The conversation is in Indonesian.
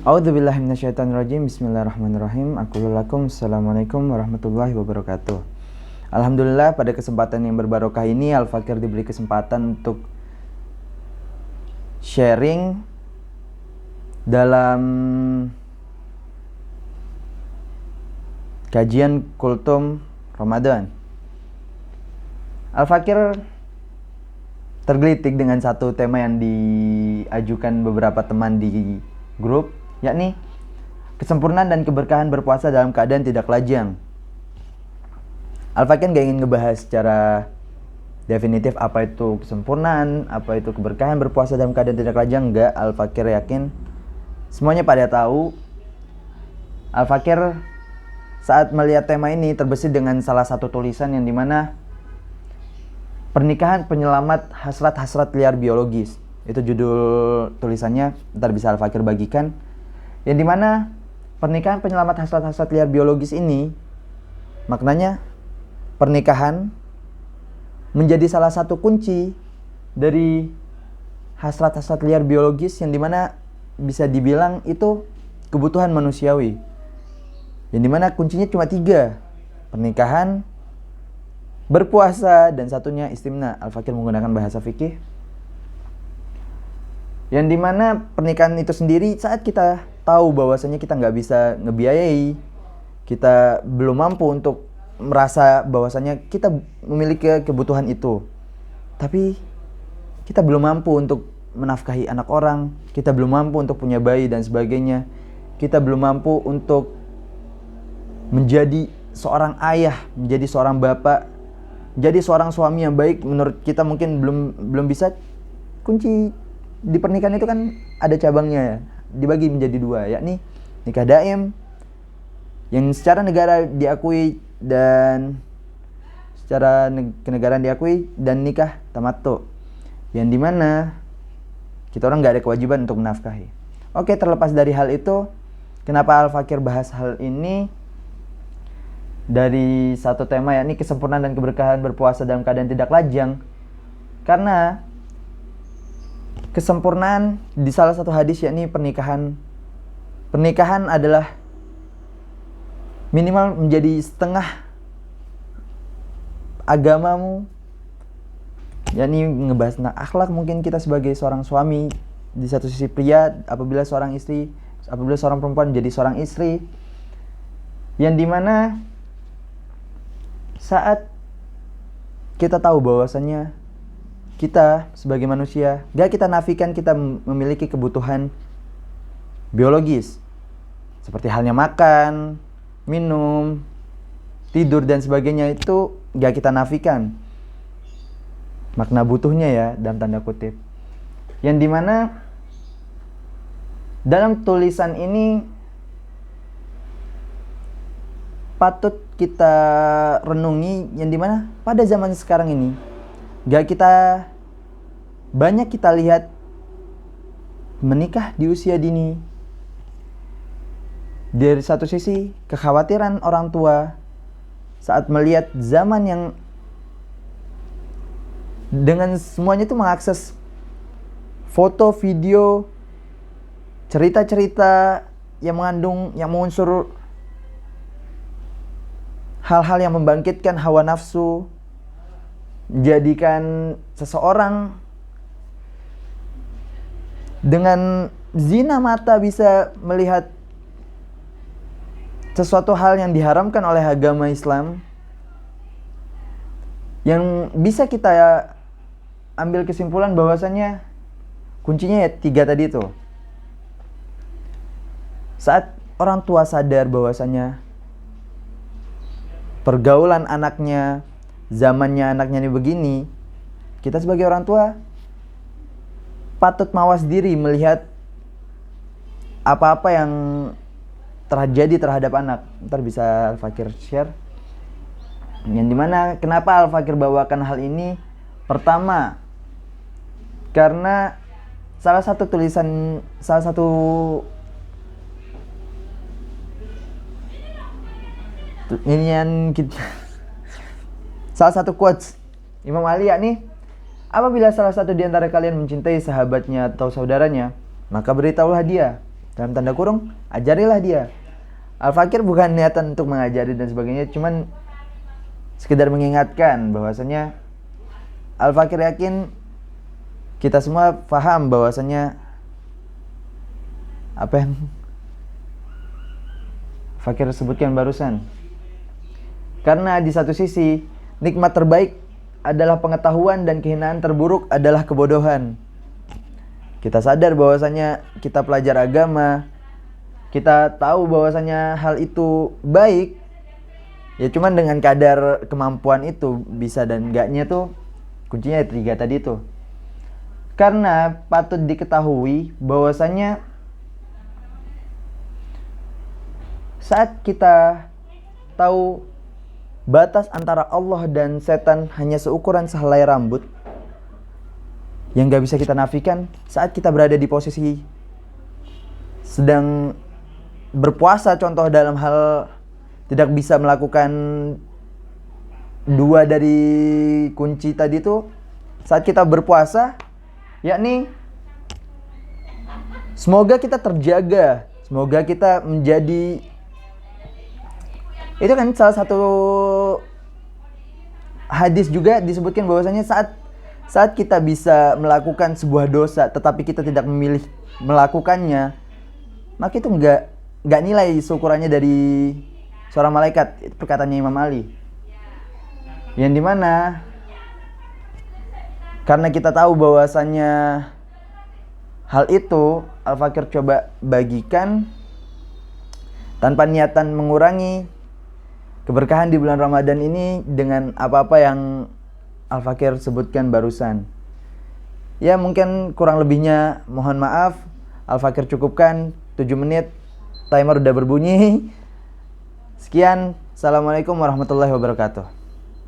A'udzubillahi minasyaitonirrajim. Bismillahirrahmanirrahim. Assalamualaikum warahmatullahi wabarakatuh. Alhamdulillah, pada kesempatan yang berbarokah ini Al-Fakir diberi kesempatan untuk sharing dalam kajian kultum Ramadan. Al-Fakir tergelitik dengan satu tema yang diajukan beberapa teman di grup, yakni kesempurnaan dan keberkahan berpuasa dalam keadaan tidak lajang. Al-Fakir gak ingin ngebahas secara definitif apa itu kesempurnaan, apa itu keberkahan berpuasa dalam keadaan tidak lajang. Enggak, Al-Fakir yakin semuanya pada tahu. Al-Fakir saat melihat tema ini terbesit dengan salah satu tulisan yang dimana pernikahan penyelamat hasrat-hasrat liar biologis. Itu judul tulisannya, ntar bisa Al-Fakir bagikan. Yang dimana pernikahan penyelamat hasrat-hasrat liar biologis ini, maknanya pernikahan menjadi salah satu kunci dari hasrat-hasrat liar biologis yang dimana bisa dibilang itu kebutuhan manusiawi. Yang dimana kuncinya cuma 3, pernikahan, berpuasa, dan satunya istimna. Al-Fakir menggunakan bahasa fikih. Yang dimana pernikahan itu sendiri, saat kita tahu bahwasanya kita nggak bisa ngebiayai, kita belum mampu untuk merasa bahwasanya kita memiliki kebutuhan itu, tapi kita belum mampu untuk menafkahi anak orang, kita belum mampu untuk punya bayi dan sebagainya, kita belum mampu untuk menjadi seorang ayah, menjadi seorang bapak, jadi seorang suami yang baik. Menurut kita mungkin belum bisa. Kunci di pernikahan itu kan ada cabangnya ya, dibagi menjadi 2, yakni nikah daim yang secara negara diakui dan secara kenegaraan diakui, dan nikah tamattu yang dimana kita orang nggak ada kewajiban untuk menafkahi. Oke, terlepas dari hal itu, kenapa Al-Fakir bahas hal ini dari satu tema, yakni kesempurnaan dan keberkahan berpuasa dalam keadaan tidak lajang? Karena kesempurnaan di salah satu hadis, yakni pernikahan adalah minimal menjadi setengah agamamu, yakni ngebahas tentang akhlak. Mungkin kita sebagai seorang suami di satu sisi pria, apabila seorang perempuan menjadi seorang istri, yang dimana saat kita tahu bahwasannya kita sebagai manusia, gak kita nafikan kita memiliki kebutuhan biologis seperti halnya makan, minum, tidur dan sebagainya. Itu gak kita nafikan makna butuhnya ya, dalam tanda kutip. Yang dimana dalam tulisan ini patut kita renungi, yang dimana pada zaman sekarang ini banyak kita lihat menikah di usia dini. Dari satu sisi kekhawatiran orang tua saat melihat zaman yang dengan semuanya itu mengakses foto, video, cerita-cerita yang mengunsur hal-hal yang membangkitkan hawa nafsu, menjadikan seseorang dengan zina mata bisa melihat sesuatu hal yang diharamkan oleh agama Islam. Yang bisa kita ambil kesimpulan bahwasannya kuncinya ya 3 tadi itu. Saat orang tua sadar bahwasannya pergaulan anaknya, zamannya anaknya ini begini, kita sebagai orang tua patut mawas diri melihat apa-apa yang terjadi terhadap anak. Ntar bisa Al-Fakir share. Yang dimana kenapa Al-Fakir bawakan hal ini? Pertama, karena salah satu quotes Imam Ali, yakni apabila salah satu di antara kalian mencintai sahabatnya atau saudaranya, maka beritahulah dia. dalam tanda kurung, ajarilah dia. Al-Fakir bukan niatan untuk mengajari dan sebagainya, cuman sekedar mengingatkan bahwasanya Al-Fakir yakin kita semua paham bahwasanya apa yang Fakir sebutkan barusan. Karena di satu sisi, nikmat terbaik adalah pengetahuan dan kehinaan terburuk adalah kebodohan. Kita sadar bahwasanya kita pelajar agama, kita tahu bahwasanya hal itu baik, ya cuman dengan kadar kemampuan itu bisa dan enggaknya tuh kuncinya 3 tadi tuh. Karena patut diketahui bahwasanya saat kita tahu batas antara Allah dan setan hanya seukuran sehelai rambut, yang gak bisa kita nafikan saat kita berada di posisi sedang berpuasa, contoh dalam hal tidak bisa melakukan 2 dari kunci tadi itu saat kita berpuasa, yakni semoga kita terjaga, semoga kita menjadi, itu kan salah satu hadis juga disebutkan bahwasanya saat kita bisa melakukan sebuah dosa tetapi kita tidak memilih melakukannya, maka itu enggak nilai seukurannya dari seorang malaikat. Itu perkataannya Imam Ali. Yang dimana karena kita tahu bahwasanya hal itu, Al-Fakir coba bagikan tanpa niatan mengurangi keberkahan di bulan Ramadan ini dengan apa-apa yang Al-Fakir sebutkan barusan. Ya mungkin kurang lebihnya mohon maaf. Al-Fakir cukupkan 7 menit. Timer udah berbunyi. Sekian. Assalamualaikum warahmatullahi wabarakatuh.